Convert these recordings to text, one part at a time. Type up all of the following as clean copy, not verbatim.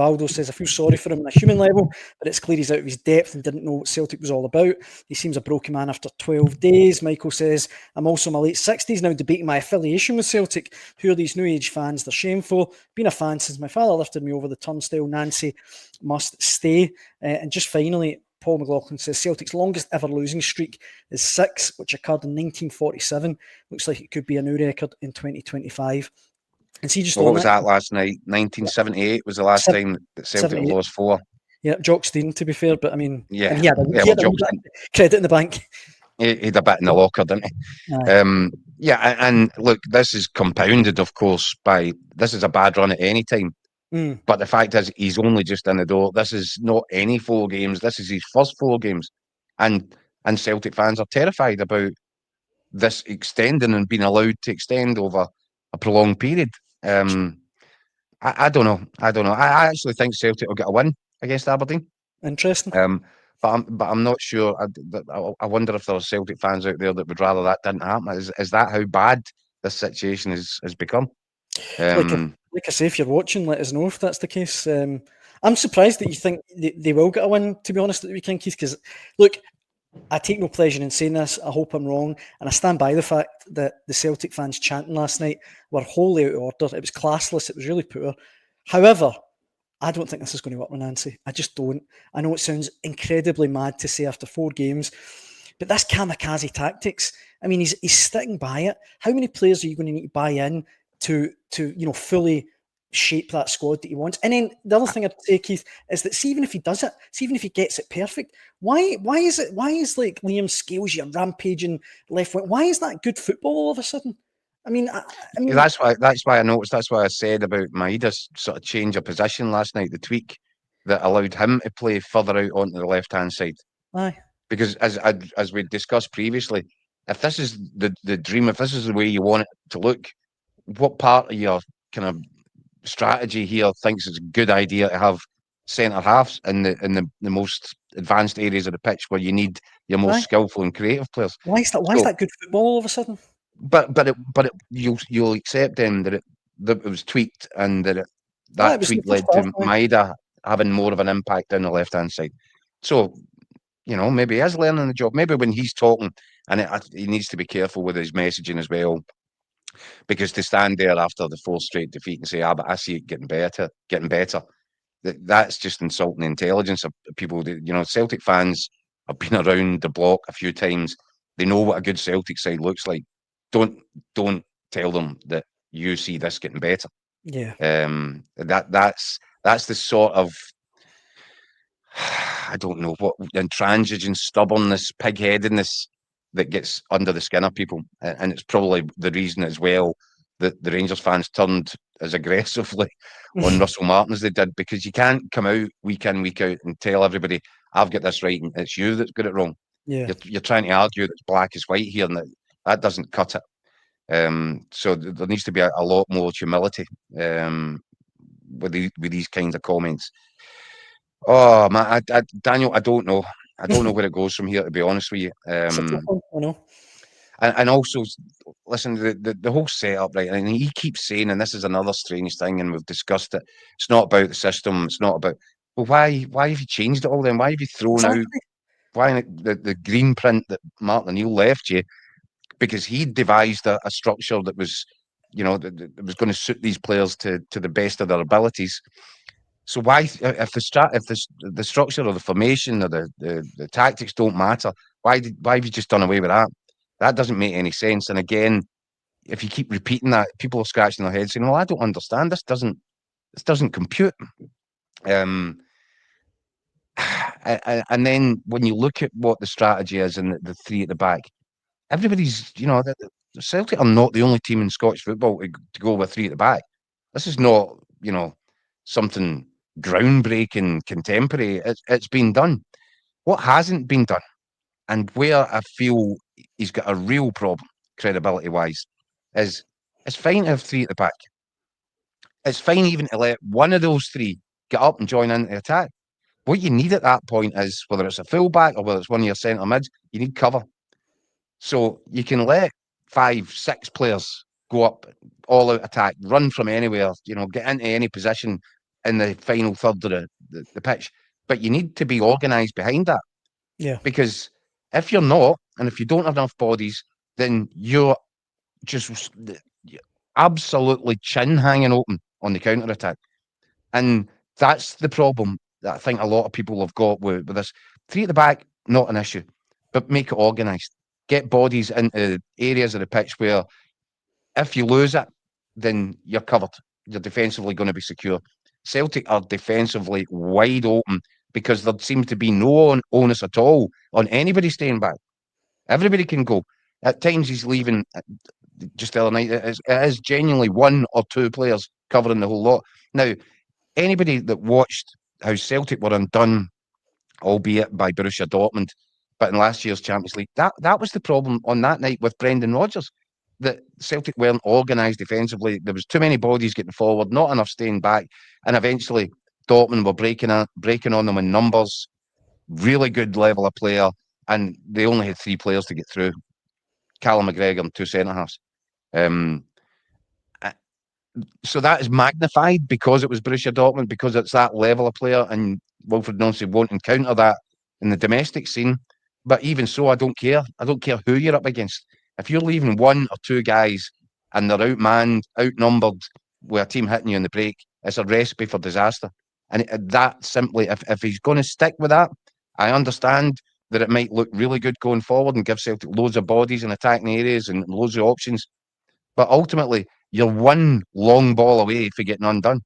Baldo says, I feel sorry for him on a human level, but it's clear he's out of his depth and didn't know what Celtic was all about. He seems a broken man after 12 days. Michael says, I'm also in my late 60s now debating my affiliation with Celtic. Who are these new age fans? They're shameful. Been a fan since my father lifted me over the turnstile. Nancy must stay. And just finally, Paul McLaughlin says Celtic's longest ever losing streak is 6, which occurred in 1947. Looks like it could be a new record in 2025. And see, just what was that last night? 1978 was the last time that Celtic lost 4. Yeah, Jock Stein, to be fair, but I mean, yeah, and he had credit in the bank. He had a bit in the locker, didn't he? Yeah, and look, this is compounded, of course, by this is a bad run at any time. But the fact is, he's only just in the door. This is not any 4 games. This is his first 4 games, and Celtic fans are terrified about this extending and being allowed to extend over a prolonged period. I don't know. I actually think Celtic will get a win against Aberdeen. Interesting. But I'm not sure. I wonder if there are Celtic fans out there that would rather that didn't happen. Is that how bad this situation has become? Like I say, if you're watching, let us know if that's the case. I'm surprised that you think they will get a win, to be honest, at the weekend, Keith, because, look, I take no pleasure in saying this. I hope I'm wrong. And I stand by the fact that the Celtic fans chanting last night were wholly out of order. It was classless. It was really poor. However, I don't think this is going to work with Nancy. I just don't. I know it sounds incredibly mad to say after 4 games, but that's kamikaze tactics. I mean, he's sticking by it. How many players are you going to need to buy in to fully shape that squad that he wants? And then the other thing I'd say, Keith, is that see, even if he does it, see, even if he gets it perfect, why is like Liam Scales, your rampaging left wing, why is that good football all of a sudden? I mean, that's why I noticed. That's why I said about Maeda's sort of change of position last night, the tweak that allowed him to play further out onto the left-hand side. Aye. Because as we discussed previously, if this is the dream, if this is the way you want it to look, what part of your kind of strategy here thinks it's a good idea to have centre halves in the most advanced areas of the pitch where you need your most skillful and creative players? Why is that good football all of a sudden? But you'll accept then that it was tweaked and that tweak led to Maeda having more of an impact down the left hand side. So maybe he is learning the job. Maybe when he's talking, and he needs to be careful with his messaging as well, because to stand there after the 4th straight defeat and say, but I see it getting better, that's just insulting the intelligence of people. Celtic fans have been around the block a few times. They know what a good Celtic side looks like. Don't tell them that you see this getting better. Yeah. That's the sort of, I don't know what, intransigence, stubbornness, pig-headedness that gets under the skin of people, and it's probably the reason as well that the Rangers fans turned as aggressively on Russell Martin as they did, because you can't come out week in, week out and tell everybody, I've got this right and it's you that's got it wrong. Yeah. You're trying to argue that black is white here, and that doesn't cut it. So there needs to be a lot more humility with these kinds of comments. Oh man, Daniel, I don't know where it goes from here, to be honest with you. I know. And also, listen, the whole setup, right? And he keeps saying, and this is another strange thing, and we've discussed it. It's not about the system. It's not about. Well, why have you changed it all then? Why have you thrown out? Why the green print that Martin O'Neill left you? Because he devised a structure that was, that was going to suit these players to the best of their abilities. So why, if the structure or the formation or the tactics don't matter, why have you just done away with that? That doesn't make any sense. And again, if you keep repeating that, people are scratching their heads saying, "Well, I don't understand. This doesn't compute." And then when you look at what the strategy is and the 3 at the back, everybody's, the Celtic are not the only team in Scottish football to go with 3 at the back. This is not, something groundbreaking, contemporary. It's been done. What hasn't been done, and where I feel he's got a real problem, credibility-wise, is it's fine to have 3 at the back. It's fine even to let one of those 3 get up and join in the attack. What you need at that point is, whether it's a full-back or whether it's one of your centre mids, you need cover. So you can let 5, 6 players go up, all-out attack, run from anywhere, get into any position, in the final third of the pitch. But you need to be organised behind that, Yeah. because if you're not, and if you don't have enough bodies, then you're just absolutely chin hanging open on the counter attack. And that's the problem that I think a lot of people have got with this. Three at the back, not an issue, but make it organised. Get bodies into areas of the pitch where if you lose it, then you're covered. You're defensively going to be secure. Celtic are defensively wide open because there seems to be no onus at all on anybody staying back. Everybody can go. At times he's leaving. Just the other night, it is genuinely one or two players covering the whole lot. Now, anybody that watched how Celtic were undone, albeit by Borussia Dortmund, but in last year's Champions League, that was the problem on that night with Brendan Rodgers. That Celtic weren't organised defensively. There was too many bodies getting forward, not enough staying back, and eventually Dortmund were breaking on them in numbers. Really good level of player, and they only had three players to get through: Callum McGregor and two centre halves. Um, so that is magnified because it was Borussia Dortmund, because it's that level of player, and Wilfried Nancy won't encounter that in the domestic scene. But even so, I don't care. I don't care who you're up against. If you're leaving one or two guys and they're outmanned, outnumbered, with a team hitting you in the break, it's a recipe for disaster. And that simply, if he's going to stick with that, I understand that it might look really good going forward and give Celtic loads of bodies and attacking areas and loads of options. But ultimately, you're one long ball away from getting undone.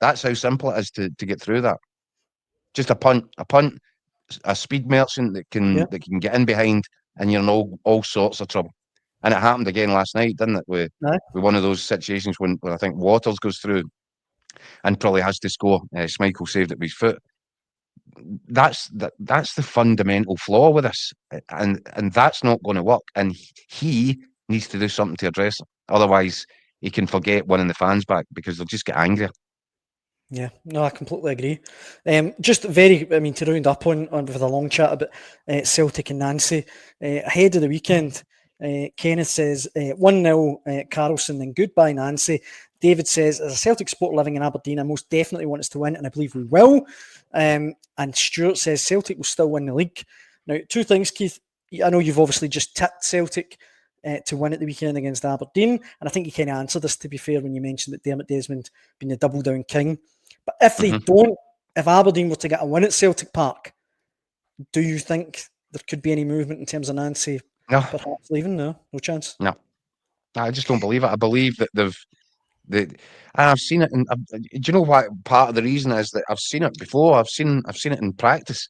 That's how simple it is to get through that. Just a punt, a speed merchant that Yeah. can get in behind, and you're in all sorts of trouble. And it happened again last night, didn't it? With one of those situations when I think Waters goes through and probably has to score. Schmeichel saved it with his foot. That's the fundamental flaw with this, and that's not going to work. And he needs to do something to address it. Otherwise, he can forget winning the fans back because they'll just get angrier. Yeah, no, I completely agree. Just to round up on with a long chat about Celtic and Nancy, ahead of the weekend, Kenneth says 1-0 Carlson, then goodbye Nancy. David says, as a Celtic supporter living in Aberdeen, I most definitely want us to win, and I believe we will. And Stuart says Celtic will still win the league. Now, two things, Keith. I know you've obviously just tipped Celtic to win at the weekend against Aberdeen, and I think you kind of answered this, to be fair, when you mentioned that Dermot Desmond being the double down king. But if they don't, if Aberdeen were to get a win at Celtic Park, do you think there could be any movement in terms of Nancy perhaps leaving? No chance. No, I just don't believe it. I believe that and I've seen it. And do you know what? Part of the reason is that I've seen it before. I've seen it in practice.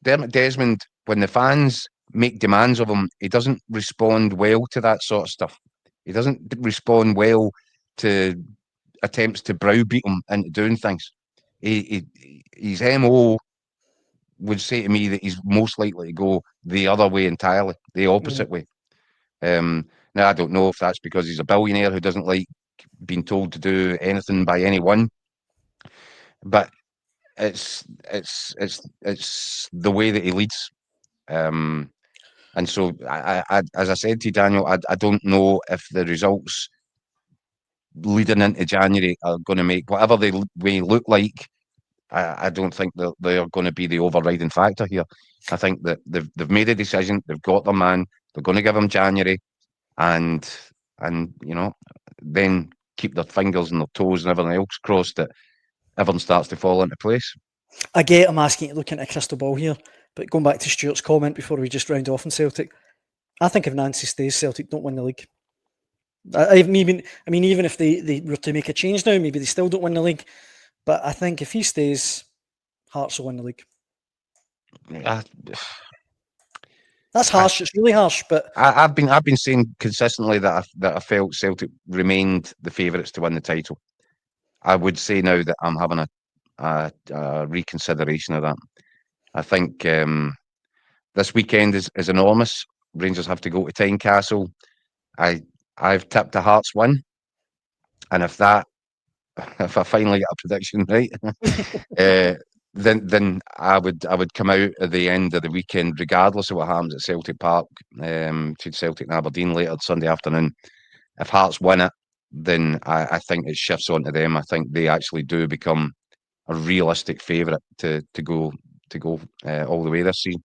Dermot Desmond, when the fans make demands of him, he doesn't respond well to that sort of stuff. He doesn't respond well to attempts to browbeat him into doing things. His MO would say to me that he's most likely to go the other way entirely, the opposite way. Now, I don't know if that's because he's a billionaire who doesn't like being told to do anything by anyone, but it's the way that he leads. And so, as I said to you, Daniel, I don't know if the results leading into January are going to make whatever they may look like. I don't think that they are going to be the overriding factor here. I think that they've made a decision. They've got their man. They're going to give him January, and then keep their fingers and their toes and everything else crossed that everything starts to fall into place. I get I'm asking you to look into a crystal ball here, but going back to Stuart's comment before we just round off on Celtic, I think if Nancy stays, Celtic don't win the league. Even if they were to make a change now, maybe they still don't win the league. But I think if he stays, Hearts will win the league. That's harsh. It's really harsh. But I've been saying consistently that I felt Celtic remained the favourites to win the title. I would say now that I'm having a reconsideration of that. I think this weekend is enormous. Rangers have to go to Tynecastle. I've tipped a Hearts win, and if I finally get a prediction right, then I would come out at the end of the weekend, regardless of what happens at Celtic Park, to Celtic and Aberdeen later Sunday afternoon. If Hearts win it, then I think it shifts onto them. I think they actually do become a realistic favourite to go all the way this season.